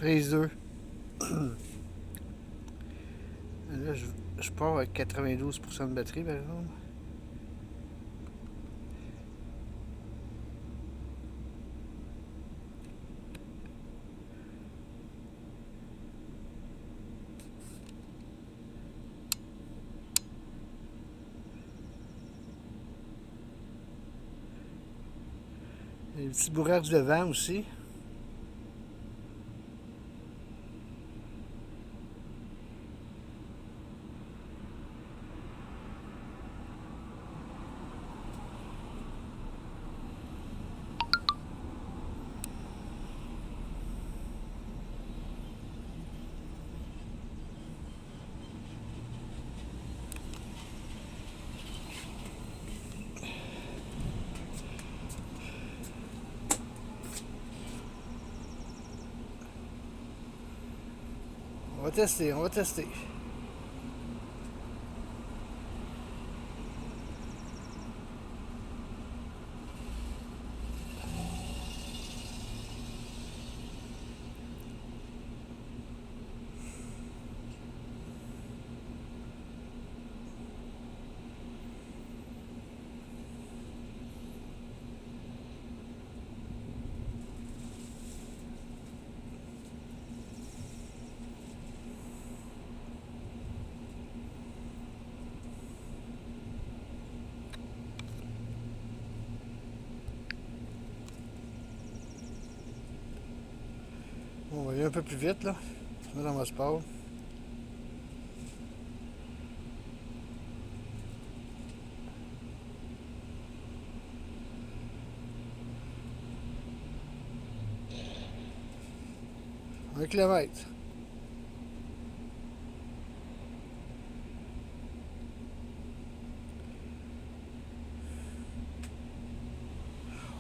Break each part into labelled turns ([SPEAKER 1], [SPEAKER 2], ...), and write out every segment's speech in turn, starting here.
[SPEAKER 1] Prise 2. Là, je pars avec 92% de batterie, par exemple. Il y a des petits bourrages de vent aussi. On va tester, on va tester. On va aller un peu plus vite, là. Là, dans mon sport. Un kilomètre.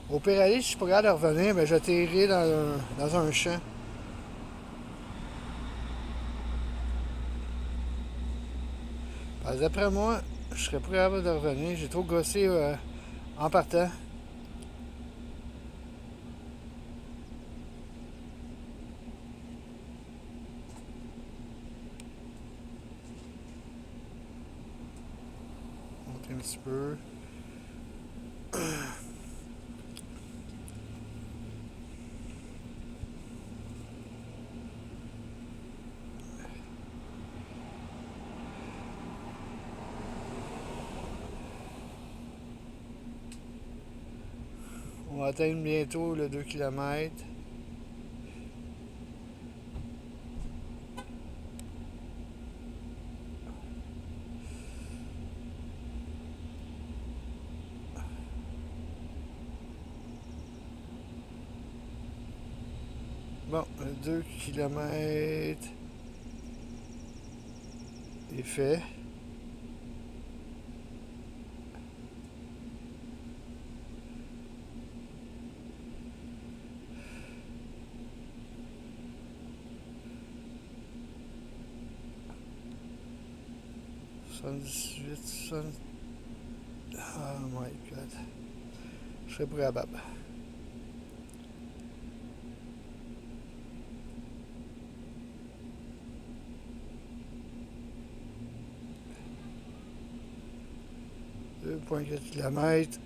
[SPEAKER 1] Au pire aller, si je suis pas capable de revenir, ben j'atterrirai dans un champ. D'après moi, je serais pas capable de revenir. J'ai trop gossé en partant. Monter un petit peu. On va atteindre bientôt le 2 km. Bon, le 2 km est fait. Oh my god. Je serais pas capable. « 2,4 km.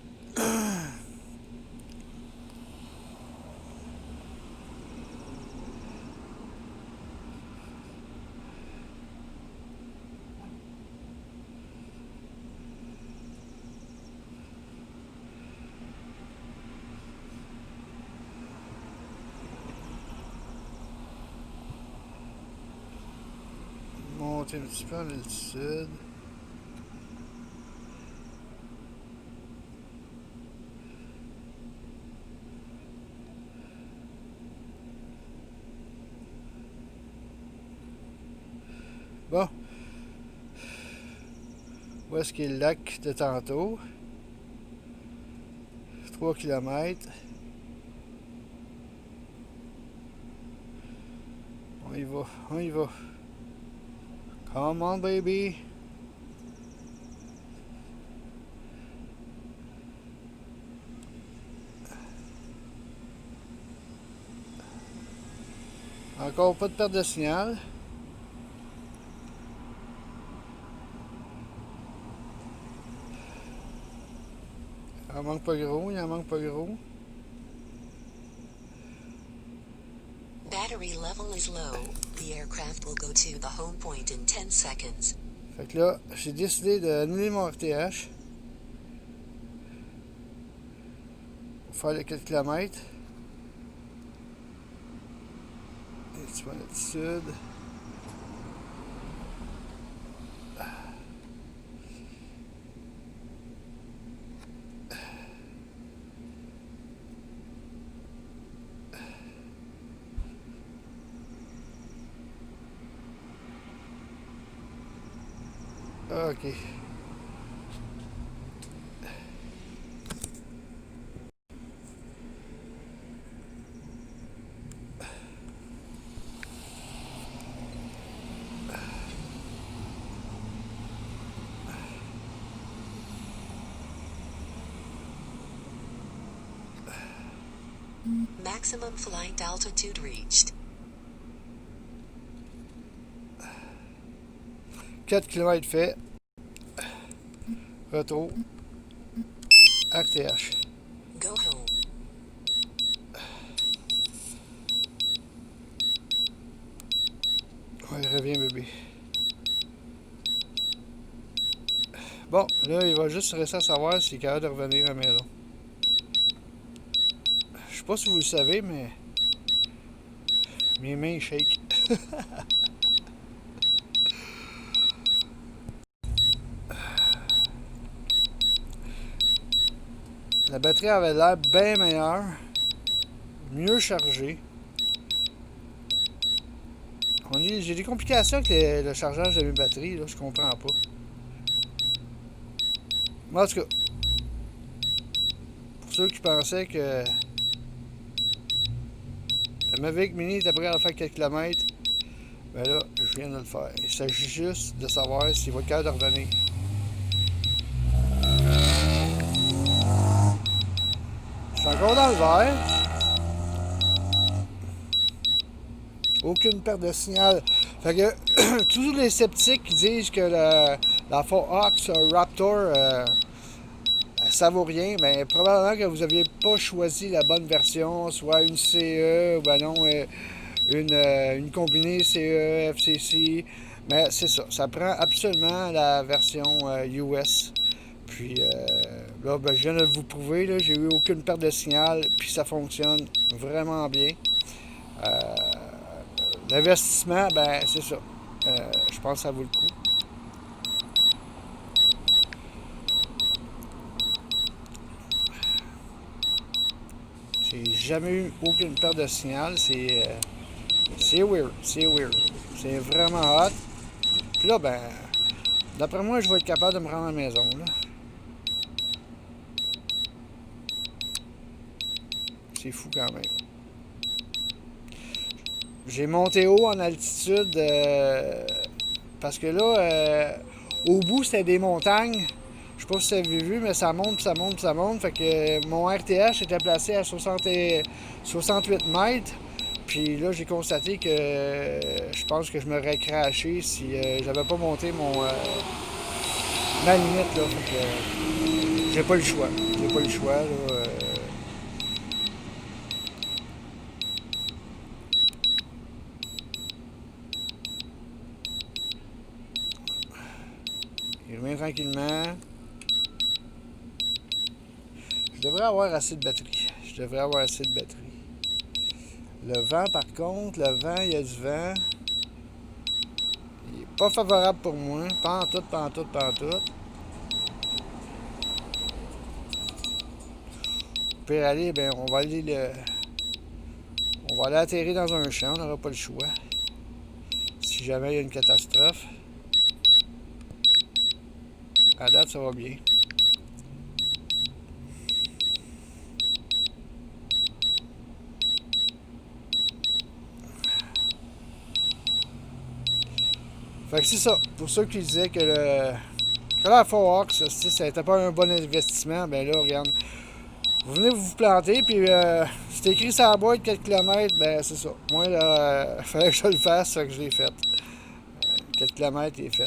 [SPEAKER 1] Monter un petit peu en altitude. Bon. Où est-ce qu'il y a le lac de tantôt? 3 km. On y va, on y va. Come on, baby. Encore pas de perte de signal. Il en manque pas gros, il en manque pas gros.
[SPEAKER 2] Battery level is low. The aircraft will go to the home point in 10 seconds.
[SPEAKER 1] Fait que là, j'ai décidé d'annuler mon RTH. Pour faire les 4 km. Un petit peu d'altitude. OK.
[SPEAKER 2] Maximum flight altitude reached.
[SPEAKER 1] 4 km fait. Retour. RTH.
[SPEAKER 2] Go home.
[SPEAKER 1] Ouais, reviens bébé. Bon, là, il va juste rester à savoir s'il est capable de revenir à la maison. Je sais pas si vous le savez, mais mes mains shake. La batterie avait l'air bien meilleure, mieux chargée. J'ai des complications avec le chargage de mes batteries, là, je comprends pas. Moi, en tout cas, pour ceux qui pensaient que le Mavic Mini était prêt à faire quelques kilomètres, ben là, je viens de le faire. Il s'agit juste de savoir s'il va être capable de revenir. Je suis encore dans le vert. Aucune perte de signal. Fait que tous les sceptiques qui disent que la Fox Raptor ça vaut rien, mais probablement que vous n'aviez pas choisi la bonne version, soit une CE ou ben non, une combinée CE, FCC. Mais c'est ça, ça prend absolument la version US. Puis là, ben, je viens de vous prouver, là, j'ai eu aucune perte de signal, puis ça fonctionne vraiment bien. L'investissement, ben c'est ça. Je pense que ça vaut le coup. J'ai jamais eu aucune perte de signal. C'est weird. C'est weird. C'est vraiment hot. Puis là, ben, d'après moi, je vais être capable de me rendre à la maison. Là. C'est fou quand même. J'ai monté haut en altitude parce que là, au bout, c'était des montagnes. Je sais pas si vous avez vu, mais ça monte, ça monte, ça monte. Fait que mon RTH était placé à 68 mètres. Puis là, j'ai constaté que je pense que je m'aurais craché si j'avais pas monté ma limite. Là. Fait que j'ai pas le choix. J'ai pas le choix. Là, il revient tranquillement. Je devrais avoir assez de batterie. Je devrais avoir assez de batterie. Le vent, par contre, le vent, il y a du vent. Il est pas favorable pour moi. Pas en tout, pas en tout, pas en tout. Pour aller, ben, on va aller atterrir dans un champ. On n'aura pas le choix. Si jamais il y a une catastrophe. À date, ça va bien. Fait que c'est ça. Pour ceux qui disaient que la Fox, ça n'était pas un bon investissement, ben là, regarde. Vous venez vous planter, puis c'est écrit sur la boîte 4 km, ben c'est ça. Moi, là, il fallait que je le fasse, ça que je l'ai fait. 4 km, il est fait.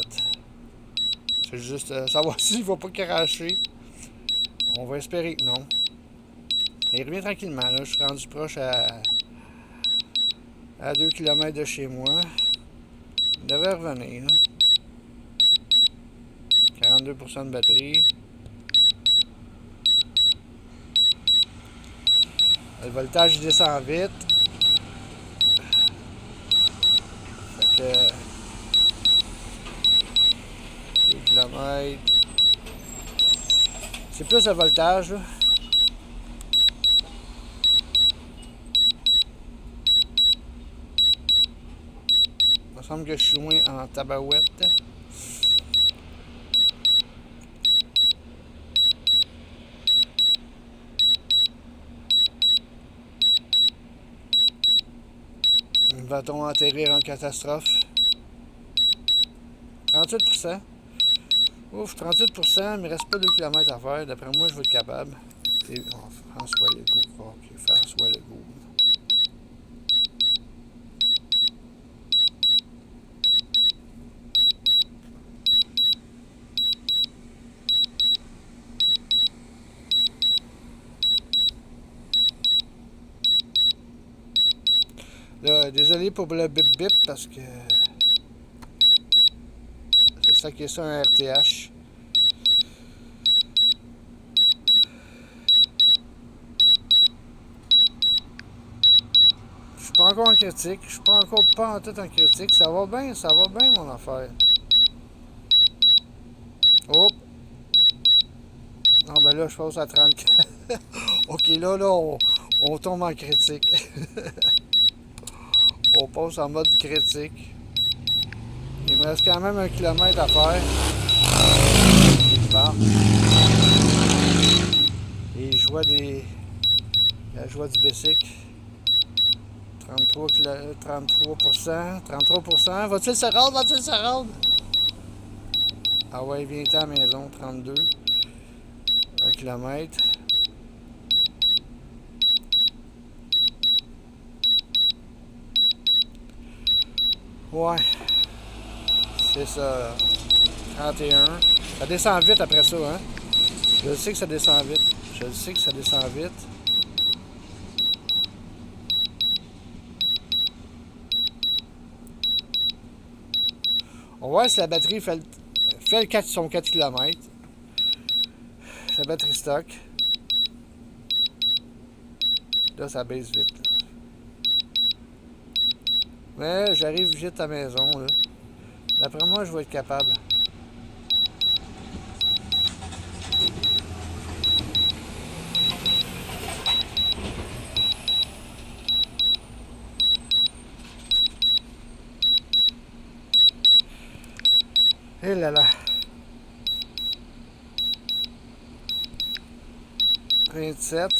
[SPEAKER 1] C'est juste savoir s'il ne va pas cracher. On va espérer que non. Il revient tranquillement, là. Je suis rendu proche à 2 km de chez moi. Il devrait revenir, là. 42% de batterie. Le voltage il descend vite. Fait que 2 km. C'est plus le voltage, là. Il me semble que je suis loin en tabarouette. Va-t-on atterrir en catastrophe? 38%. Ouf, 38%, il me reste pas 2 km à faire. D'après moi, je vais être capable. Et, oh, François Legault. Ok, François Legault. Là, désolé pour le bip bip parce que c'est ça qui est ça un RTH. Je suis pas encore en critique. Je suis pas encore pas en tout en critique. Ça va bien mon affaire. Oh! Non, ben là, je passe à 34. Ok, là, on tombe en critique. On passe en mode critique. Il me reste quand même 1 km à faire. Bon. Et la joie du Bessic. 33%. 33%. Va-t-il se rendre? Va-t-il se rendre? Ah ouais, viens-t'en à la maison. 32. 1 km. Ouais. C'est ça. 31. Ça descend vite après ça, hein? Je sais que ça descend vite. Je sais que ça descend vite. On va voir si la batterie fait son 4 km. La batterie stock. Là, ça baisse vite. Là. Mais j'arrive vite à la maison. Là. D'après moi, je vais être capable. Et là là. 27.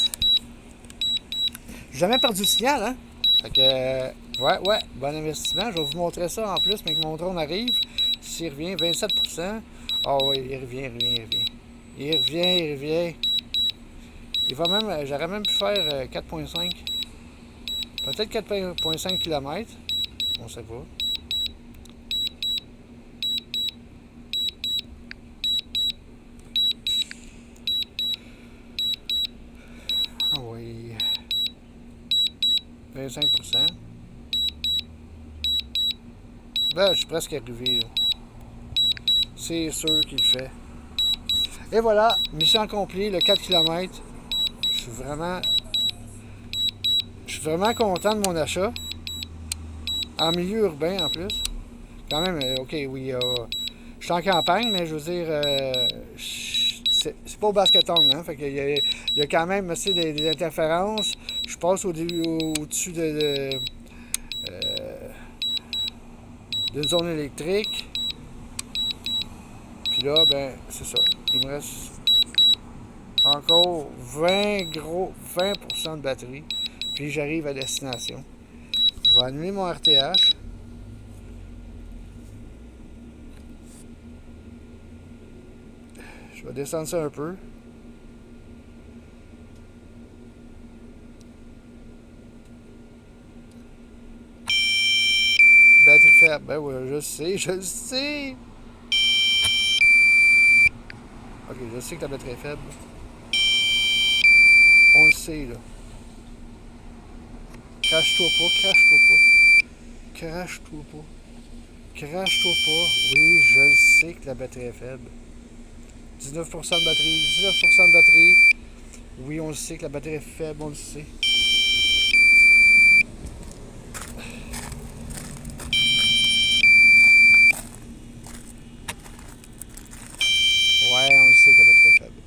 [SPEAKER 1] J'ai jamais perdu le signal, hein? Fait que, ouais, bon investissement. Je vais vous montrer ça en plus, mais que mon drone arrive. S'il revient, 27%. Ah oui, il revient. Il revient. Il va même, j'aurais même pu faire 4,5. Peut-être 4,5 km. On sait pas. Ah oui. 25%. Ben, je suis presque arrivé. Là. C'est sûr qu'il le fait. Et voilà, mission accomplie, le 4 km. Je suis vraiment content de mon achat. En milieu urbain en plus. Quand même, ok, oui, je suis en campagne, mais je veux dire, c'est pas au basketon, hein. Fait qu'il y a quand même aussi des interférences. Je passe au-dessus d'une zone électrique. Puis là, ben, c'est ça. Il me reste encore 20% de batterie. Puis j'arrive à destination. Je vais annuler mon RTH. Je vais descendre ça un peu. faible. Ben oui, je le sais, je le sais. Ok, je sais que la batterie est faible. On le sait, là. Crache-toi pas, crache-toi pas. Crache-toi pas. Crache-toi pas. Oui, je le sais que la batterie est faible. 19% de batterie, 19% de batterie. Oui, on le sait que la batterie est faible, on le sait. Ouais, on le sait que la batterie est faible.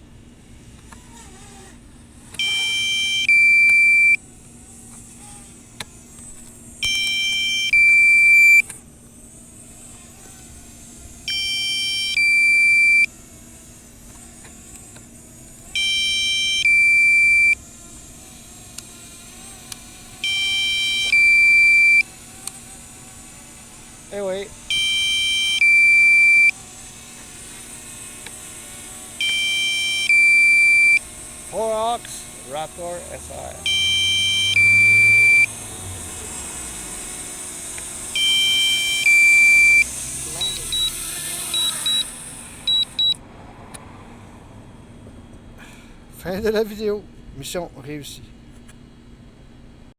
[SPEAKER 1] Eh oui. Fox Raptor SR.
[SPEAKER 2] Landing.
[SPEAKER 1] Fin de la vidéo. Mission réussie.